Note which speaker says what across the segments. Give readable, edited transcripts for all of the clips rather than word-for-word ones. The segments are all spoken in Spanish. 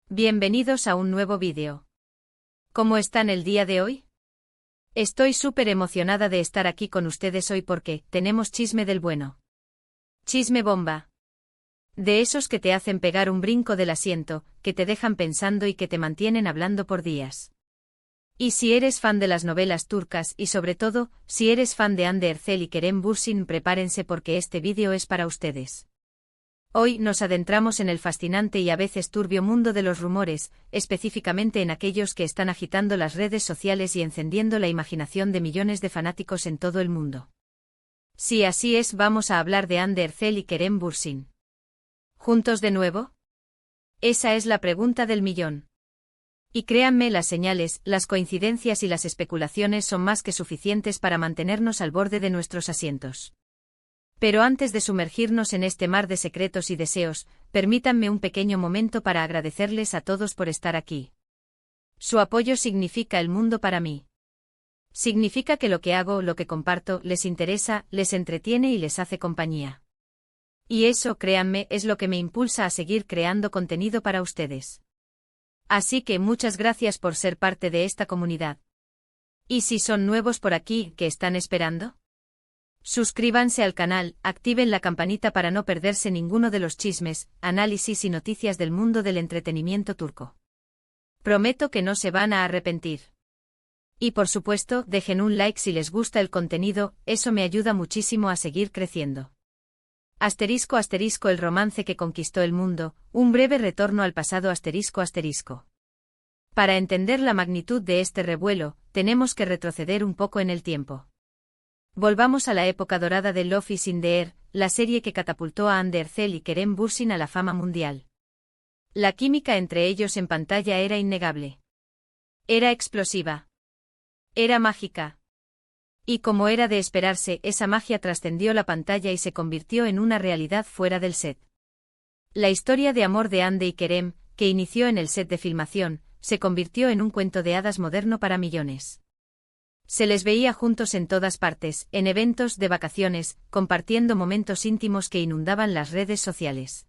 Speaker 1: Bienvenidos a un nuevo vídeo. ¿Cómo están el día de hoy? Estoy súper emocionada de estar aquí con ustedes hoy porque tenemos chisme del bueno. Chisme bomba. De esos que te hacen pegar un brinco del asiento, que te dejan pensando y que te mantienen hablando por días. Y si eres fan de las novelas turcas y sobre todo, si eres fan de Hande Erçel y Kerem Bürsin, prepárense porque este vídeo es para ustedes. Hoy nos adentramos en el fascinante y a veces turbio mundo de los rumores, específicamente en aquellos que están agitando las redes sociales y encendiendo la imaginación de millones de fanáticos en todo el mundo. Si así es, vamos a hablar de Hande Erçel y Kerem Bürsin. ¿Juntos de nuevo? Esa es la pregunta del millón. Y créanme, las señales, las coincidencias y las especulaciones son más que suficientes para mantenernos al borde de nuestros asientos. Pero antes de sumergirnos en este mar de secretos y deseos, permítanme un pequeño momento para agradecerles a todos por estar aquí. Su apoyo significa el mundo para mí. Significa que lo que hago, lo que comparto, les interesa, les entretiene y les hace compañía. Y eso, créanme, es lo que me impulsa a seguir creando contenido para ustedes. Así que muchas gracias por ser parte de esta comunidad. Y si son nuevos por aquí, ¿qué están esperando? Suscríbanse al canal, activen la campanita para no perderse ninguno de los chismes, análisis y noticias del mundo del entretenimiento turco. Prometo que no se van a arrepentir. Y por supuesto, dejen un like si les gusta el contenido, eso me ayuda muchísimo a seguir creciendo. Asterisco asterisco el romance que conquistó el mundo, un breve retorno al pasado asterisco asterisco. Para entender la magnitud de este revuelo, tenemos que retroceder un poco en el tiempo. Volvamos a la época dorada de Love is in the Air, la serie que catapultó a Hande Erçel y Kerem Bürsin a la fama mundial. La química entre ellos en pantalla era innegable. Era explosiva. Era mágica. Y como era de esperarse, esa magia trascendió la pantalla y se convirtió en una realidad fuera del set. La historia de amor de Hande y Kerem, que inició en el set de filmación, se convirtió en un cuento de hadas moderno para millones. Se les veía juntos en todas partes, en eventos, de vacaciones, compartiendo momentos íntimos que inundaban las redes sociales.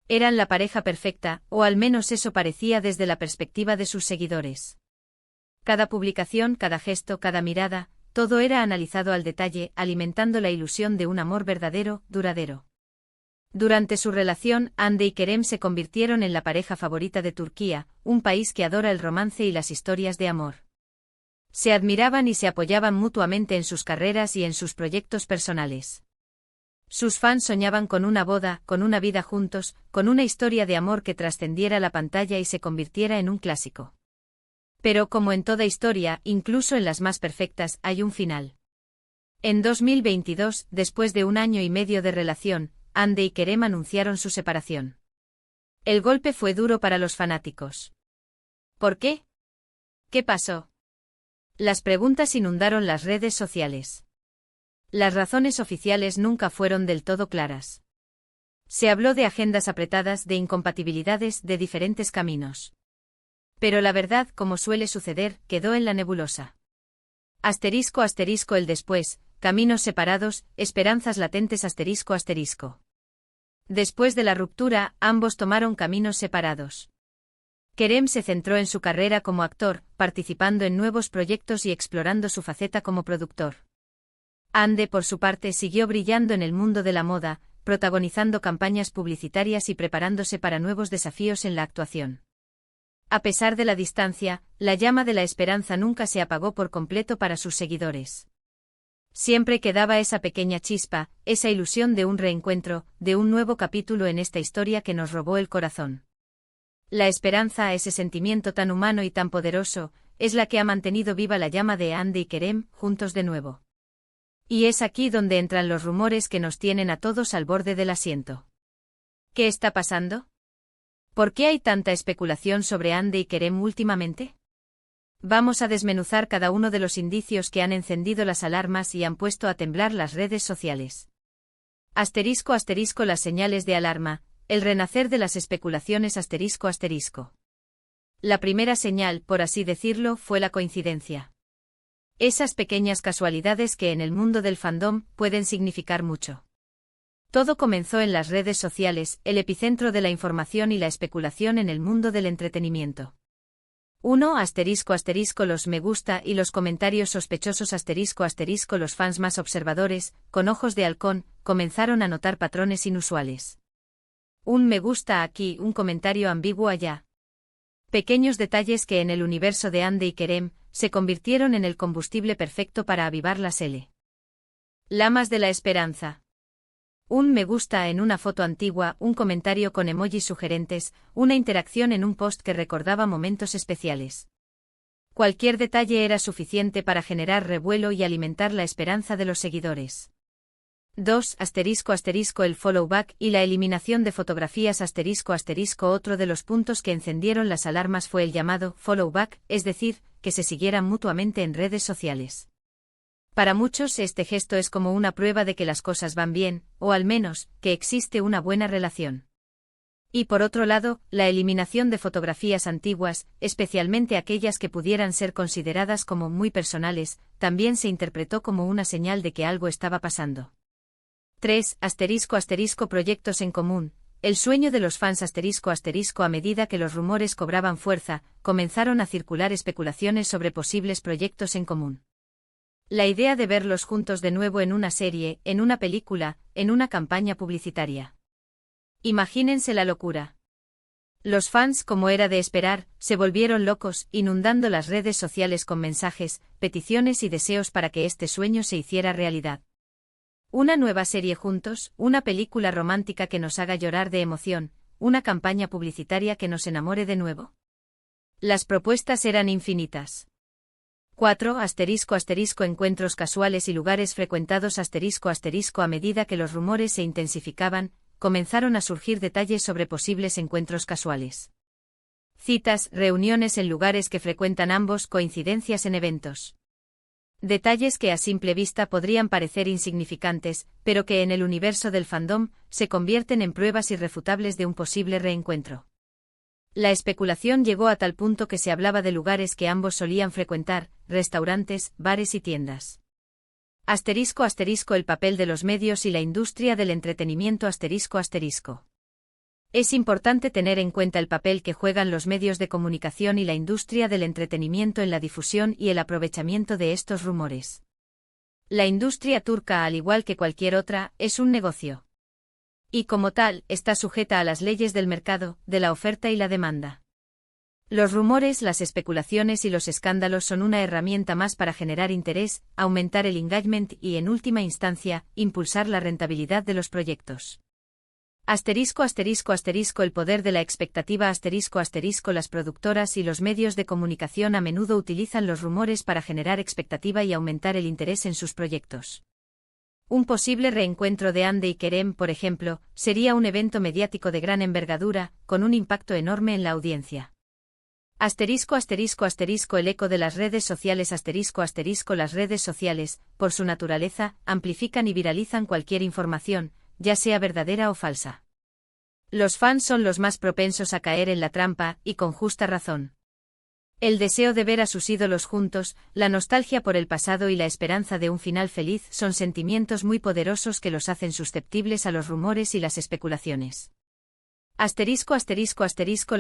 Speaker 1: Eran la pareja perfecta, o al menos eso parecía desde la perspectiva de sus seguidores. Cada publicación, cada gesto, cada mirada, todo era analizado al detalle, alimentando la ilusión de un amor verdadero, duradero. Durante su relación, Hande y Kerem se convirtieron en la pareja favorita de Turquía, un país que adora el romance y las historias de amor. Se admiraban y se apoyaban mutuamente en sus carreras y en sus proyectos personales. Sus fans soñaban con una boda, con una vida juntos, con una historia de amor que trascendiera la pantalla y se convirtiera en un clásico. Pero como en toda historia, incluso en las más perfectas, hay un final. En 2022, después de 1 año y medio de relación, Hande y Kerem anunciaron su separación. El golpe fue duro para los fanáticos. ¿Por qué? ¿Qué pasó? Las preguntas inundaron las redes sociales. Las razones oficiales nunca fueron del todo claras. Se habló de agendas apretadas, de incompatibilidades, de diferentes caminos. Pero la verdad, como suele suceder, quedó en la nebulosa. Asterisco asterisco el después, caminos separados, esperanzas latentes asterisco asterisco. Después de la ruptura, ambos tomaron caminos separados. Kerem se centró en su carrera como actor, participando en nuevos proyectos y explorando su faceta como productor. Hande, por su parte, siguió brillando en el mundo de la moda, protagonizando campañas publicitarias y preparándose para nuevos desafíos en la actuación. A pesar de la distancia, la llama de la esperanza nunca se apagó por completo para sus seguidores. Siempre quedaba esa pequeña chispa, esa ilusión de un reencuentro, de un nuevo capítulo en esta historia que nos robó el corazón. La esperanza, ese sentimiento tan humano y tan poderoso, es la que ha mantenido viva la llama de Hande y Kerem, juntos de nuevo. Y es aquí donde entran los rumores que nos tienen a todos al borde del asiento. ¿Qué está pasando? ¿Por qué hay tanta especulación sobre Hande y Kerem últimamente? Vamos a desmenuzar cada uno de los indicios que han encendido las alarmas y han puesto a temblar las redes sociales. Asterisco asterisco las señales de alarma. El renacer de las especulaciones asterisco asterisco. La primera señal, por así decirlo, fue la coincidencia. Esas pequeñas casualidades que en el mundo del fandom pueden significar mucho. Todo comenzó en las redes sociales, el epicentro de la información y la especulación en el mundo del entretenimiento. 1. Los me gusta y los comentarios sospechosos los fans más observadores, con ojos de halcón, comenzaron a notar patrones inusuales. Un me gusta aquí, un comentario ambiguo allá. Pequeños detalles que en el universo de Andy y Kerem se convirtieron en el combustible perfecto para avivar las llamas de la esperanza. Un me gusta en una foto antigua, un comentario con emojis sugerentes, una interacción en un post que recordaba momentos especiales. Cualquier detalle era suficiente para generar revuelo y alimentar la esperanza de los seguidores. 2. El followback y la eliminación de fotografías Otro de los puntos que encendieron las alarmas fue el llamado followback, es decir, que se siguieran mutuamente en redes sociales. Para muchos este gesto es como una prueba de que las cosas van bien, o al menos, que existe una buena relación. Y por otro lado, la eliminación de fotografías antiguas, especialmente aquellas que pudieran ser consideradas como muy personales, también se interpretó como una señal de que algo estaba pasando. 3. Proyectos en común. El sueño de los fans a medida que los rumores cobraban fuerza, comenzaron a circular especulaciones sobre posibles proyectos en común. La idea de verlos juntos de nuevo en una serie, en una película, en una campaña publicitaria. Imagínense la locura. Los fans, como era de esperar, se volvieron locos, inundando las redes sociales con mensajes, peticiones y deseos para que este sueño se hiciera realidad. Una nueva serie juntos, una película romántica que nos haga llorar de emoción, una campaña publicitaria que nos enamore de nuevo. Las propuestas eran infinitas. 4. Encuentros casuales y lugares frecuentados A medida que los rumores se intensificaban, comenzaron a surgir detalles sobre posibles encuentros casuales. Citas, reuniones en lugares que frecuentan ambos, coincidencias en eventos. Detalles que a simple vista podrían parecer insignificantes, pero que en el universo del fandom se convierten en pruebas irrefutables de un posible reencuentro. La especulación llegó a tal punto que se hablaba de lugares que ambos solían frecuentar, restaurantes, bares y tiendas. El papel de los medios y la industria del entretenimiento Es importante tener en cuenta el papel que juegan los medios de comunicación y la industria del entretenimiento en la difusión y el aprovechamiento de estos rumores. La industria turca, al igual que cualquier otra, es un negocio. Y como tal, está sujeta a las leyes del mercado, de la oferta y la demanda. Los rumores, las especulaciones y los escándalos son una herramienta más para generar interés, aumentar el engagement y, en última instancia, impulsar la rentabilidad de los proyectos. El poder de la expectativa Las productoras y los medios de comunicación a menudo utilizan los rumores para generar expectativa y aumentar el interés en sus proyectos. Un posible reencuentro de Andy y Kerem, por ejemplo, sería un evento mediático de gran envergadura, con un impacto enorme en la audiencia. El eco de las redes sociales Las redes sociales, por su naturaleza, amplifican y viralizan cualquier información, ya sea verdadera o falsa. Los fans son los más propensos a caer en la trampa, y con justa razón. El deseo de ver a sus ídolos juntos, la nostalgia por el pasado y la esperanza de un final feliz son sentimientos muy poderosos que los hacen susceptibles a los rumores y las especulaciones. La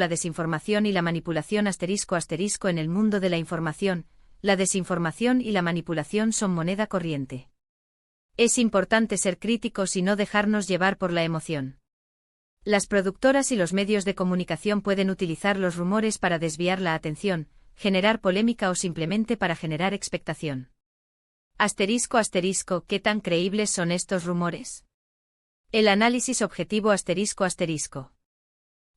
Speaker 1: desinformación y la manipulación En el mundo de la información, la desinformación y la manipulación son moneda corriente. Es importante ser críticos y no dejarnos llevar por la emoción. Las productoras y los medios de comunicación pueden utilizar los rumores para desviar la atención, generar polémica o simplemente para generar expectación. ¿Qué tan creíbles son estos rumores? El análisis objetivo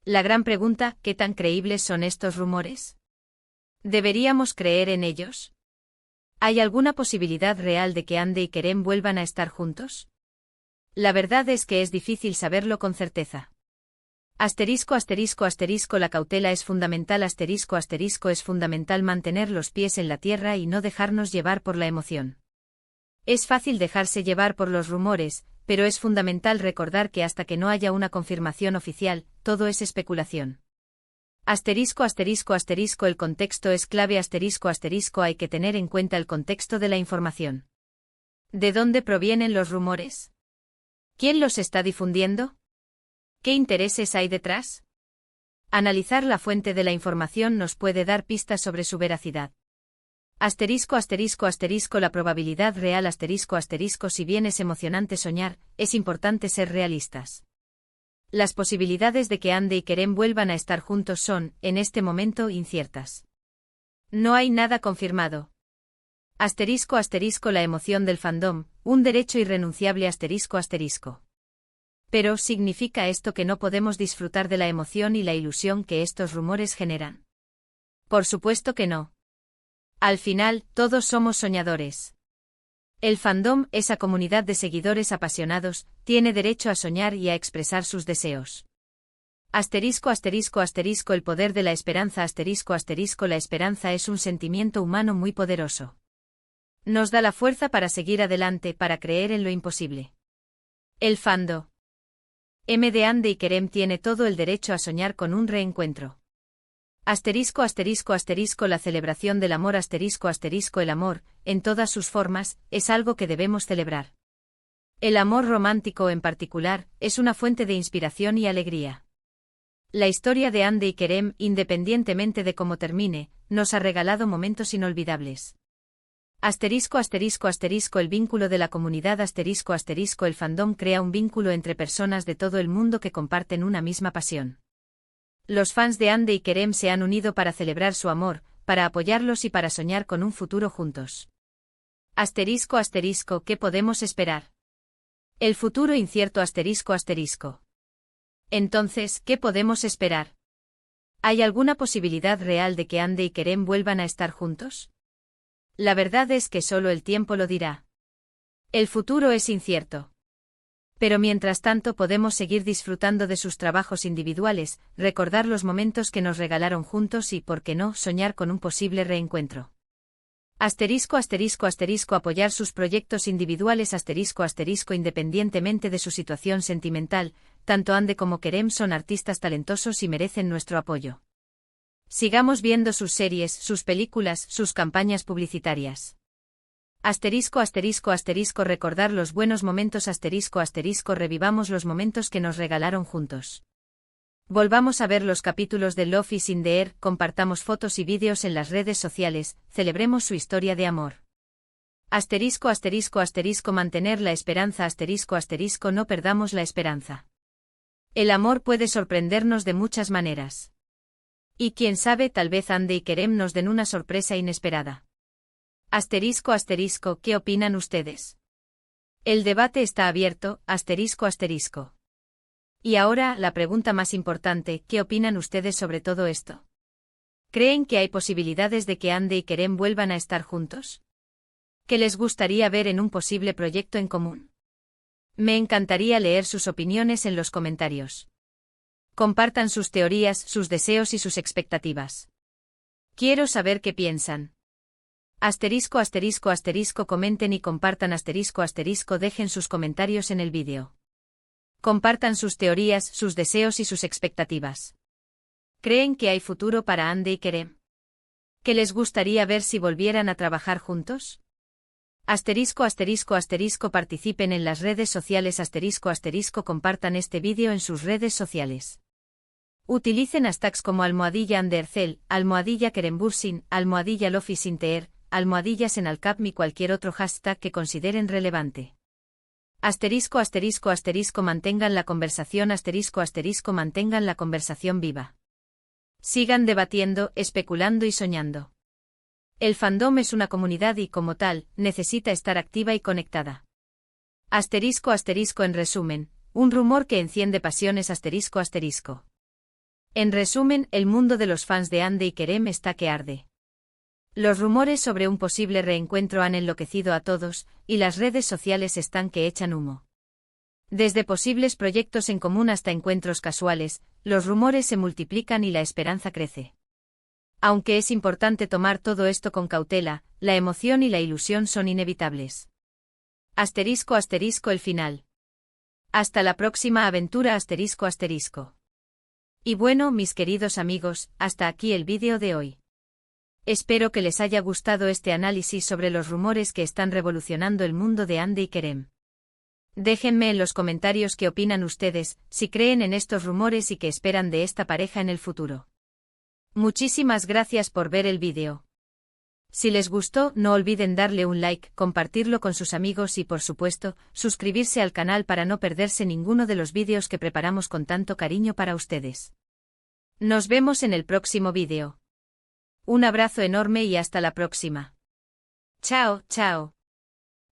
Speaker 1: La gran pregunta, ¿qué tan creíbles son estos rumores? ¿Deberíamos creer en ellos? ¿Hay alguna posibilidad real de que Andy y Kerem vuelvan a estar juntos? La verdad es que es difícil saberlo con certeza. La cautela es fundamental. Es fundamental mantener los pies en la tierra y no dejarnos llevar por la emoción. Es fácil dejarse llevar por los rumores, pero es fundamental recordar que hasta que no haya una confirmación oficial, todo es especulación. El contexto es clave. Hay que tener en cuenta el contexto de la información. ¿De dónde provienen los rumores? ¿Quién los está difundiendo? ¿Qué intereses hay detrás? Analizar la fuente de la información nos puede dar pistas sobre su veracidad. Asterisco asterisco asterisco la probabilidad real asterisco asterisco si bien es emocionante soñar, es importante ser realistas. Las posibilidades de que Andy y Kerem vuelvan a estar juntos son, en este momento, inciertas. No hay nada confirmado. Asterisco asterisco la emoción del fandom, un derecho irrenunciable asterisco asterisco. Pero, ¿significa esto que no podemos disfrutar de la emoción y la ilusión que estos rumores generan? Por supuesto que no. Al final, todos somos soñadores. El fandom, esa comunidad de seguidores apasionados, tiene derecho a soñar y a expresar sus deseos. Asterisco asterisco asterisco el poder de la esperanza asterisco asterisco la esperanza es un sentimiento humano muy poderoso. Nos da la fuerza para seguir adelante, para creer en lo imposible. El fandom de Andy y Kerem tiene todo el derecho a soñar con un reencuentro. Asterisco asterisco asterisco la celebración del amor asterisco asterisco el amor, en todas sus formas, es algo que debemos celebrar. El amor romántico en particular, es una fuente de inspiración y alegría. La historia de Andy y Kerem, independientemente de cómo termine, nos ha regalado momentos inolvidables. Asterisco asterisco asterisco el vínculo de la comunidad asterisco asterisco el fandom crea un vínculo entre personas de todo el mundo que comparten una misma pasión. Los fans de Andy y Kerem se han unido para celebrar su amor, para apoyarlos y para soñar con un futuro juntos. Asterisco asterisco ¿qué podemos esperar? El futuro incierto asterisco asterisco. Entonces, ¿qué podemos esperar? ¿Hay alguna posibilidad real de que Andy y Kerem vuelvan a estar juntos? La verdad es que solo el tiempo lo dirá. El futuro es incierto. Pero mientras tanto podemos seguir disfrutando de sus trabajos individuales, recordar los momentos que nos regalaron juntos y, por qué no, soñar con un posible reencuentro. Asterisco asterisco asterisco apoyar sus proyectos individuales asterisco asterisco independientemente de su situación sentimental, tanto Andy como Kerem son artistas talentosos y merecen nuestro apoyo. Sigamos viendo sus series, sus películas, sus campañas publicitarias. Asterisco asterisco asterisco recordar los buenos momentos asterisco asterisco revivamos los momentos que nos regalaron juntos. Volvamos a ver los capítulos de Love is in the Air, compartamos fotos y vídeos en las redes sociales, celebremos su historia de amor. Asterisco asterisco asterisco mantener la esperanza asterisco asterisco no perdamos la esperanza. El amor puede sorprendernos de muchas maneras. Y quién sabe, tal vez Andy y Kerem nos den una sorpresa inesperada. Asterisco asterisco, ¿qué opinan ustedes? El debate está abierto, asterisco asterisco. Y ahora, la pregunta más importante, ¿qué opinan ustedes sobre todo esto? ¿Creen que hay posibilidades de que Andy y Kerem vuelvan a estar juntos? ¿Qué les gustaría ver en un posible proyecto en común? Me encantaría leer sus opiniones en los comentarios. Compartan sus teorías, sus deseos y sus expectativas. Quiero saber qué piensan. Asterisco asterisco asterisco comenten y compartan asterisco asterisco dejen sus comentarios en el vídeo. Compartan sus teorías, sus deseos y sus expectativas. ¿Creen que hay futuro para Andy y Kerem? ¿Qué les gustaría ver si volvieran a trabajar juntos? Asterisco asterisco asterisco participen en las redes sociales asterisco asterisco compartan este vídeo en sus redes sociales. Utilicen hashtags como _Andercel, _Kerembursin, _Love is in the Air, @Senalcapm y cualquier otro hashtag que consideren relevante. Asterisco asterisco asterisco mantengan la conversación asterisco asterisco mantengan la conversación viva. Sigan debatiendo, especulando y soñando. El fandom es una comunidad y, como tal, necesita estar activa y conectada. Asterisco asterisco en resumen, un rumor que enciende pasiones asterisco asterisco. En resumen, el mundo de los fans de Andy y Kerem está que arde. Los rumores sobre un posible reencuentro han enloquecido a todos, y las redes sociales están que echan humo. Desde posibles proyectos en común hasta encuentros casuales, los rumores se multiplican y la esperanza crece. Aunque es importante tomar todo esto con cautela, la emoción y la ilusión son inevitables. Asterisco asterisco el final. Hasta la próxima aventura asterisco asterisco. Y bueno, mis queridos amigos, hasta aquí el vídeo de hoy. Espero que les haya gustado este análisis sobre los rumores que están revolucionando el mundo de Andy y Kerem. Déjenme en los comentarios qué opinan ustedes, si creen en estos rumores y qué esperan de esta pareja en el futuro. Muchísimas gracias por ver el vídeo. Si les gustó, no olviden darle un like, compartirlo con sus amigos y por supuesto, suscribirse al canal para no perderse ninguno de los vídeos que preparamos con tanto cariño para ustedes. Nos vemos en el próximo vídeo. Un abrazo enorme y hasta la próxima. Chao, chao.